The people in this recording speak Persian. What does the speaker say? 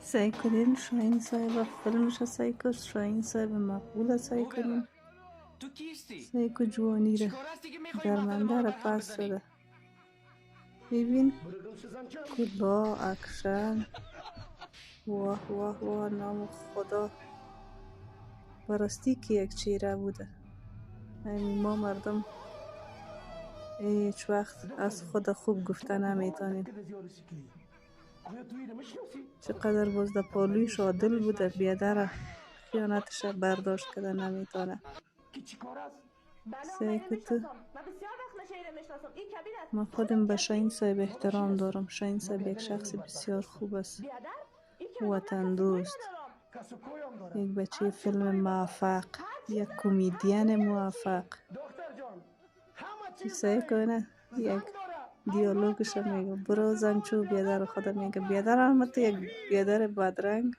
سعی کنین شاهین صاحب فیلمش را سعی کن. شاهین صاحب مقبول سعی کنین. تو کیستی؟ سعی کن جوانی را چیکار هستی که میخوای درمنده را رقم پس بزنی؟ شده. ببین کلا اکشن. واه واه واه نام خدا. براستی که یک چهره بوده. همین ما مردم هیچ وقت از خود خوب گفته نمیتونیم. چقدر باز در پالویش عادل بوده، بیادر خیانتش برداشت کرده نمیتونه. سعی که تو من خودم به شاهین صاحب احترام دارم. شاهین صاحب یک شخص بسیار خوب است، وطن دوست، یک بچه فیلم موفق، یک کمدین موفق. سعی کنه یک دیالوگش میگه برو زنچو بیادر خدا میگه بیادر هم یک بیادر بدرنگ.